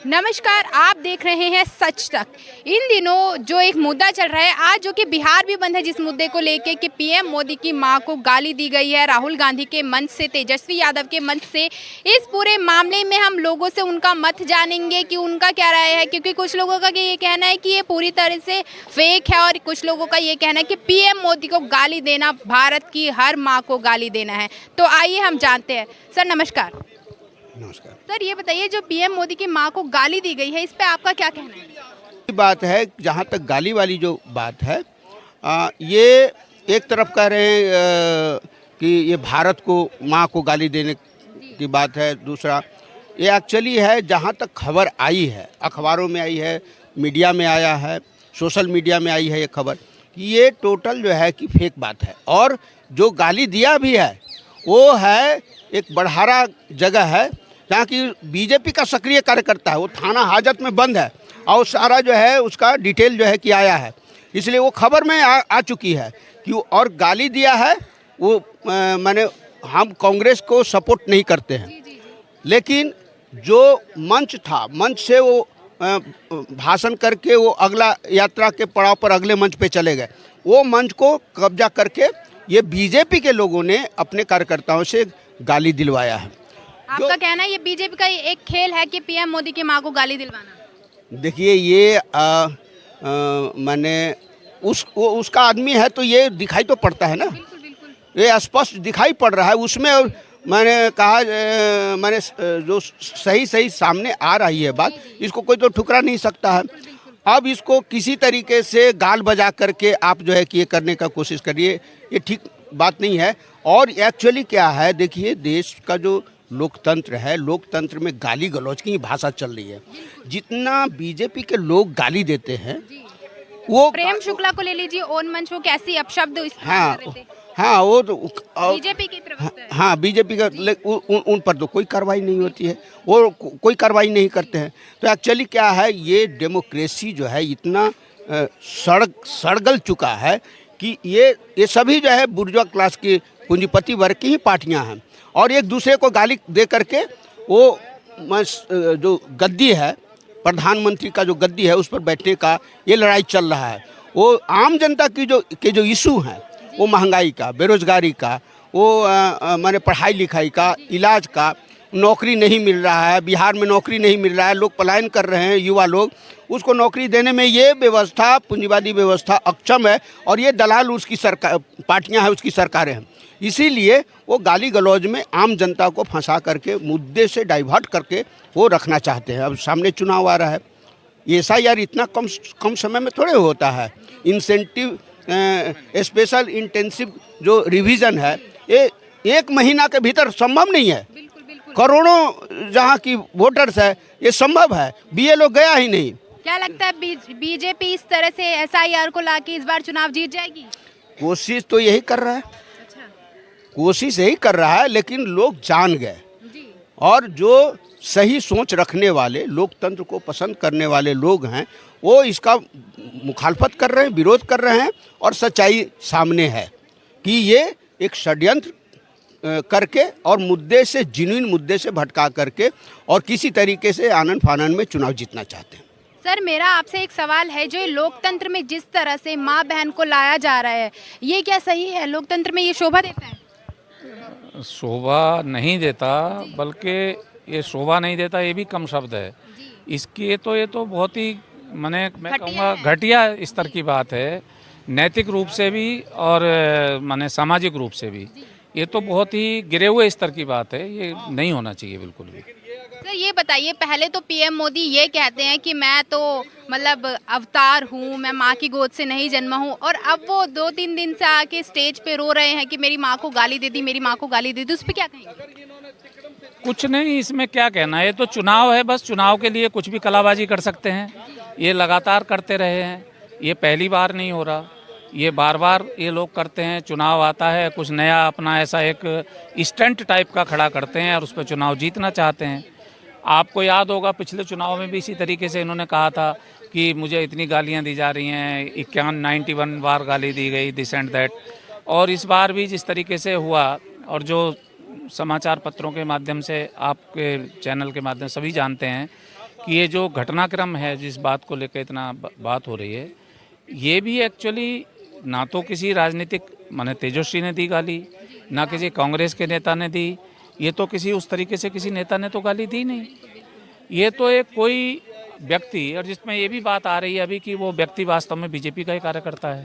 नमस्कार, आप देख रहे हैं सच तक। इन दिनों जो एक मुद्दा चल रहा है आज, जो कि बिहार भी बंद है, जिस मुद्दे को लेके कि पीएम मोदी की मां को गाली दी गई है राहुल गांधी के मंच से, तेजस्वी यादव के मंच से। इस पूरे मामले में हम लोगों से उनका मत जानेंगे कि उनका क्या राय है, क्योंकि कुछ लोगों का ये कहना है कि ये पूरी तरह से फेक है और कुछ लोगों का ये कहना है कि पीएम मोदी को गाली देना भारत की हर माँ को गाली देना है। तो आइए हम जानते हैं। सर नमस्कार। नमस्कार। सर ये बताइए, जो पीएम मोदी की मां को गाली दी गई है, इस पे आपका क्या कहना है? ये बात है, जहाँ तक गाली वाली जो बात है, ये एक तरफ कह रहे हैं कि ये भारत को माँ को गाली देने की बात है। दूसरा ये एक्चुअली है, जहाँ तक खबर आई है, अखबारों में आई है, मीडिया में आया है, सोशल मीडिया में आई है ये खबर कि ये टोटल जो है कि फेक बात है। और जो गाली दिया भी है वो है एक बड़हारा जगह है जहाँ की बीजेपी का सक्रिय कार्यकर्ता है, वो थाना हाजत में बंद है और सारा जो है उसका डिटेल जो है कि आया है, इसलिए वो खबर में आ चुकी है कि और गाली दिया है वो। माने हम कांग्रेस को सपोर्ट नहीं करते हैं, लेकिन जो मंच था, मंच से वो भाषण करके वो अगला यात्रा के पड़ाव पर अगले मंच पे चले गए। वो मंच को कब्जा करके ये बीजेपी के लोगों ने अपने कार्यकर्ताओं से गाली दिलवाया है। आपका कहना है ये बीजेपी का एक खेल है कि पीएम मोदी की मां को गाली दिलवाना? देखिए, ये माने उसका आदमी है तो ये दिखाई तो पड़ता है ना। बिल्कुल बिल्कुल। ये स्पष्ट दिखाई पड़ रहा है उसमें। मैंने कहा मैंने जो सही सामने आ रही है बात, इसको कोई तो ठुकरा नहीं सकता है। अब इसको किसी तरीके से गाल बजा करके आप जो है कि ये करने का कोशिश करिए, ये ठीक बात नहीं है। और एक्चुअली क्या है, देखिए देश का जो लोकतंत्र है, लोकतंत्र में गाली गलौज की ही भाषा चल रही है। जितना बीजेपी के लोग गाली देते हैं वो प्रेम शुक्ला को ले लीजिए, ओन मंच, वो कैसी अपशब्द इस्तेमाल हाँ कर रहे थे। हाँ, वो तो बीजेपी की प्रवक्ता है। हाँ, बीजेपी का उन पर तो कोई कार्रवाई नहीं होती है, वो कोई कार्रवाई नहीं करते हैं। तो एक्चुअली क्या है, ये डेमोक्रेसी जो है इतना सड़गल चुका है कि ये सभी जो है बुर्जुआ क्लास की पूंजीपति वर्ग की ही पार्टियां हैं और एक दूसरे को गाली दे करके वो जो गद्दी है, प्रधानमंत्री का जो गद्दी है, उस पर बैठने का ये लड़ाई चल रहा है। वो आम जनता की जो इशू हैं, वो महंगाई का, बेरोजगारी का, वो माने पढ़ाई लिखाई का, इलाज का, नौकरी नहीं मिल रहा है, बिहार में नौकरी नहीं मिल रहा है, लोग पलायन कर रहे हैं, युवा लोग, उसको नौकरी देने में ये व्यवस्था, पूंजीवादी व्यवस्था अक्षम है और ये दलाल उसकी सरकार, पार्टियां हैं, उसकी सरकारें हैं। इसीलिए वो गाली गलौज में आम जनता को फंसा करके, मुद्दे से डाइवर्ट करके वो रखना चाहते हैं। अब सामने चुनाव आ रहा है, ऐसा यार इतना कम समय में थोड़े होता है। इंसेंटिव स्पेशल इंटेंसिव जो रिवीजन है, ये 1 महीना के भीतर संभव नहीं है। करोड़ों जहाँ की वोटर्स है, ये संभव है, बीएलओ गया ही नहीं। क्या लगता है बीजेपी इस तरह से एसआईआर को लाके इस बार चुनाव जीत जाएगी? कोशिश तो यही कर रहा है। अच्छा। कोशिश यही कर रहा है, लेकिन लोग जान गए और जो सही सोच रखने वाले, लोकतंत्र को पसंद करने वाले लोग हैं, वो इसका मुखालफत कर रहे हैं, विरोध कर रहे हैं और सच्चाई सामने है कि ये एक षड्यंत्र करके और मुद्दे से, जिन्युइन मुद्दे से भटका करके और किसी तरीके से आनन फानन में चुनाव जीतना चाहते हैं। सर मेरा आपसे एक सवाल है, जो लोकतंत्र में जिस तरह से माँ बहन को लाया जा रहा है, ये क्या सही है? लोकतंत्र में ये शोभा देता है? शोभा नहीं देता, बल्कि ये शोभा नहीं देता ये भी कम शब्द है इसकी। ये तो बहुत ही मैं कहूँगा घटिया स्तर की बात है, नैतिक रूप से भी और सामाजिक रूप से भी। ये तो बहुत ही गिरे हुए स्तर की बात है, ये नहीं होना चाहिए बिल्कुल भी। सर ये बताइए, पहले तो पीएम मोदी ये कहते हैं कि मैं तो मतलब अवतार हूँ, मैं माँ की गोद से नहीं जन्मा हूँ, और अब वो 2-3 दिन से आके स्टेज पे रो रहे हैं कि मेरी माँ को गाली दे दी, मेरी माँ को गाली दे दी। उस पर क्या कहेंगे? कुछ नहीं, इसमें क्या कहना है, ये तो चुनाव है, बस चुनाव के लिए कुछ भी कलाबाजी कर सकते हैं। ये लगातार करते रहे हैं, ये पहली बार नहीं हो रहा, ये बार बार ये लोग करते हैं। चुनाव आता है, कुछ नया अपना ऐसा एक स्टंट टाइप का खड़ा करते हैं और उस पर चुनाव जीतना चाहते हैं। आपको याद होगा पिछले चुनाव में भी इसी तरीके से इन्होंने कहा था कि मुझे इतनी गालियां दी जा रही हैं, 91 बार गाली दी गई, दिस एंड दैट। और इस बार भी जिस तरीके से हुआ, और जो समाचार पत्रों के माध्यम से, आपके चैनल के माध्यम से सभी जानते हैं कि ये जो घटनाक्रम है जिस बात को लेकर इतना बात हो रही है, ये भी एक्चुअली ना तो किसी राजनीतिक माने तेजस्वी ने दी गाली, ना किसी कांग्रेस के नेता ने दी, ये तो किसी उस तरीके से किसी नेता ने तो गाली दी नहीं। ये तो एक कोई व्यक्ति, और जिसमें ये भी बात आ रही है अभी कि वो व्यक्ति वास्तव में बीजेपी का ही कार्यकर्ता है,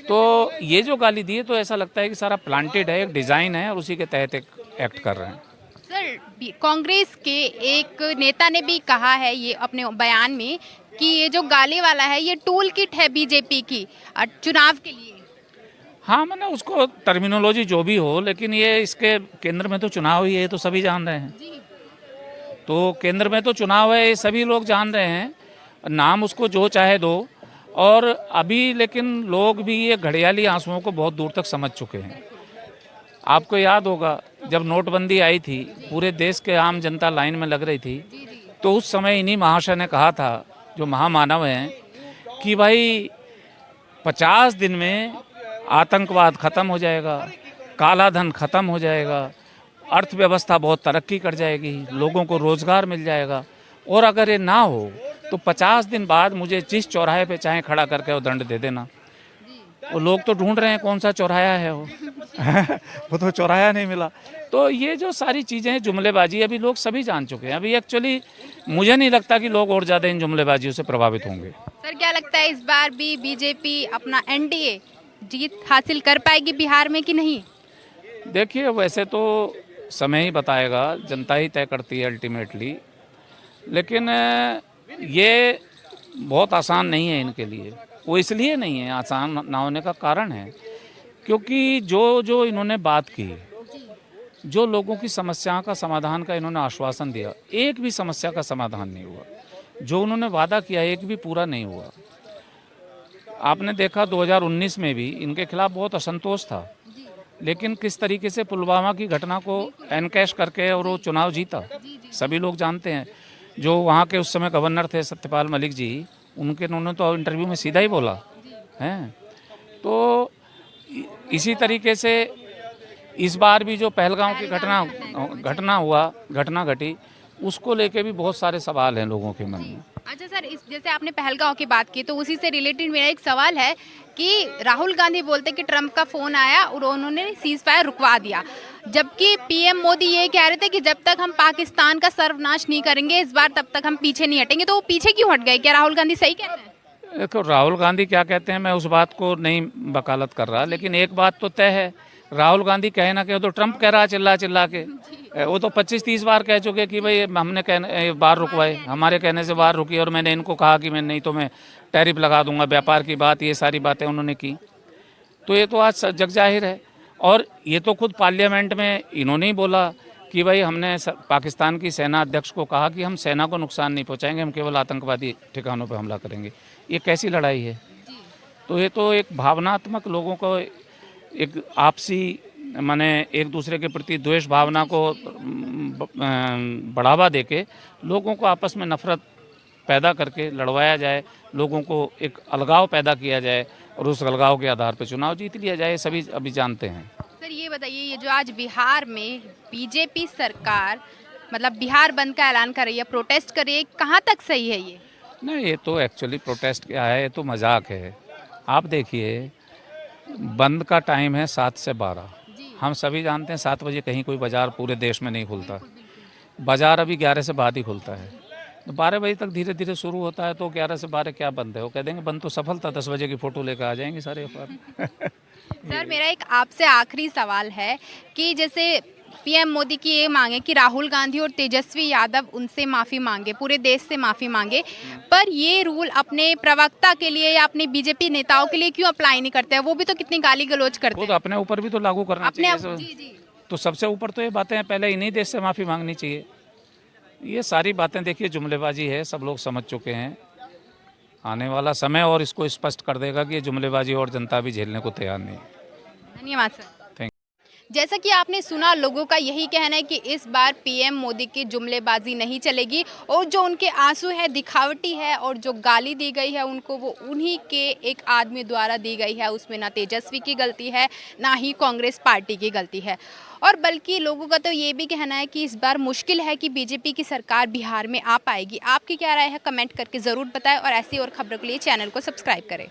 तो ये जो गाली दी है तो ऐसा लगता है कि सारा प्लांटेड है, एक डिज़ाइन है और उसी के तहत एक एक्ट कर रहे हैं। सर, कांग्रेस के एक नेता ने भी कहा है ये अपने बयान में कि ये जो गाली वाला है ये टूल किट है बीजेपी की चुनाव के लिए। हाँ, मैंने उसको टर्मिनोलॉजी जो भी हो, लेकिन ये इसके केंद्र में तो चुनाव ही है, ये तो सभी जान रहे हैं। तो केंद्र में तो चुनाव है, ये सभी लोग जान रहे हैं, नाम उसको जो चाहे दो। और अभी लेकिन लोग भी ये घड़ियाली आंसुओं को बहुत दूर तक समझ चुके हैं। आपको याद होगा जब नोटबंदी आई थी, पूरे देश के आम जनता लाइन में लग रही थी, तो उस समय इन्हीं महाशय ने कहा था, जो महामानव हैं, कि भाई 50 दिन में आतंकवाद खत्म हो जाएगा, काला धन खत्म हो जाएगा, अर्थव्यवस्था बहुत तरक्की कर जाएगी, लोगों को रोजगार मिल जाएगा, और अगर ये ना हो तो 50 दिन बाद मुझे जिस चौराहे पे चाहे खड़ा करके वो दंड दे देना। वो लोग तो ढूंढ रहे हैं कौन सा चौराहा है वो वो तो चौराहा नहीं मिला। तो ये जो सारी चीज़ें हैं, जुमलेबाजी, अभी लोग सभी जान चुके हैं। अभी एक्चुअली मुझे नहीं लगता कि लोग और ज़्यादा इन जुमलेबाजियों से प्रभावित होंगे। सर, क्या लगता है इस बार भी बीजेपी अपना एनडीए जीत हासिल कर पाएगी बिहार में कि नहीं? देखिए, वैसे तो समय ही बताएगा, जनता ही तय करती है अल्टीमेटली, लेकिन ये बहुत आसान नहीं है इनके लिए। वो इसलिए नहीं है, आसान ना होने का कारण है क्योंकि जो इन्होंने बात की, जो लोगों की समस्याओं का समाधान का इन्होंने आश्वासन दिया, एक भी समस्या का समाधान नहीं हुआ। जो उन्होंने वादा किया एक भी पूरा नहीं हुआ। आपने देखा 2019 में भी इनके खिलाफ बहुत असंतोष था, लेकिन किस तरीके से पुलवामा की घटना को एनकैश करके और वो चुनाव जीता, सभी लोग जानते हैं। जो वहाँ के उस समय गवर्नर थे सत्यपाल मलिक जी, उन्होंने तो इंटरव्यू में सीधा ही बोला है। तो इसी तरीके से इस बार भी जो पहलगांव की घटना घटी, उसको लेके भी बहुत सारे सवाल हैं लोगों के मन में। अच्छा सर, इस जैसे आपने पहलगांव की बात की, तो उसी से रिलेटेड मेरा एक सवाल है कि राहुल गांधी बोलते कि ट्रंप का फोन आया और उन्होंने सीज फायर रुकवा दिया, जबकि पीएम मोदी ये कह रहे थे कि जब तक हम पाकिस्तान का सर्वनाश नहीं करेंगे इस बार, तब तक हम पीछे नहीं हटेंगे। तो वो पीछे क्यों हट गए? क्या राहुल गांधी सही कहते हैं? देखो, राहुल गांधी क्या कहते हैं मैं उस बात को नहीं वकालत कर रहा, लेकिन एक बात तो तय है, राहुल गांधी कहे ना कहे तो ट्रंप कह रहा चिल्ला चिल्ला के। वो तो 25-30 बार कह चुके कि भाई हमने बार रुकवाए, हमारे कहने से बार रुकी, और मैंने इनको कहा कि मैं नहीं तो मैं टैरिफ लगा दूंगा, व्यापार की बात, ये सारी बातें उन्होंने की। तो ये तो आज जग जाहिर है। और ये तो खुद पार्लियामेंट में इन्होंने ही बोला कि भाई हमने पाकिस्तान की सेना अध्यक्ष को कहा कि हम सेना को नुकसान नहीं पहुंचाएंगे, हम केवल आतंकवादी ठिकानों पर हमला करेंगे। ये कैसी लड़ाई है? तो ये तो एक भावनात्मक, लोगों को एक आपसी माने एक दूसरे के प्रति द्वेष भावना को बढ़ावा देके लोगों को आपस में नफरत पैदा करके लड़वाया जाए, लोगों को एक अलगाव पैदा किया जाए और उस अलगाव के आधार पर चुनाव जीत लिया जाए, सभी अभी जानते हैं। सर, ये बताइए, ये जो आज बिहार में बीजेपी सरकार मतलब बिहार बंद का ऐलान कर रही है, प्रोटेस्ट कर रही है, कहाँ तक सही है ये? नहीं, ये तो एक्चुअली प्रोटेस्ट क्या है, ये तो मजाक है। आप देखिए, बंद का टाइम है 7 से 12। हम सभी जानते हैं 7 बजे कहीं कोई बाज़ार पूरे देश में नहीं खुलता। बाज़ार अभी 11 से बाद ही खुलता है, तो 12 बजे तक धीरे धीरे शुरू होता है। तो 11 से 12 क्या बंद है? वो कह देंगे बंद तो सफल था, 10 बजे की फ़ोटो लेकर आ जाएंगे सारे अखबार। सर, मेरा एक आपसे आखिरी सवाल है कि जैसे पीएम मोदी की ये मांगे कि राहुल गांधी और तेजस्वी यादव उनसे माफ़ी मांगे, पूरे देश से माफ़ी मांगे, पर ये रूल अपने प्रवक्ता के लिए या अपने बीजेपी नेताओं के लिए क्यों अप्लाई नहीं करते हैं? वो भी तो कितनी गाली गलौज करते हैं। तो अपने ऊपर भी तो लागू करना चाहिए। जी। तो सबसे ऊपर तो ये बातें हैं, पहले इन्हीं देश से माफ़ी मांगनी चाहिए। ये सारी बातें देखिए जुमलेबाजी है, सब लोग समझ चुके हैं। आने वाला समय और इसको स्पष्ट कर देगा कि ये जुमलेबाजी और जनता भी झेलने को तैयार नहीं है। धन्यवाद सर। जैसा कि आपने सुना, लोगों का यही कहना है कि इस बार पीएम मोदी की जुमलेबाजी नहीं चलेगी और जो उनके आंसू है दिखावटी है और जो गाली दी गई है उनको वो उन्हीं के एक आदमी द्वारा दी गई है। उसमें ना तेजस्वी की गलती है ना ही कांग्रेस पार्टी की गलती है। और बल्कि लोगों का तो ये भी कहना है कि इस बार मुश्किल है कि बीजेपी की सरकार बिहार में आ पाएगी। आपकी क्या राय है, कमेंट करके ज़रूर बताएं और ऐसी और खबरों के लिए चैनल को सब्सक्राइब करें।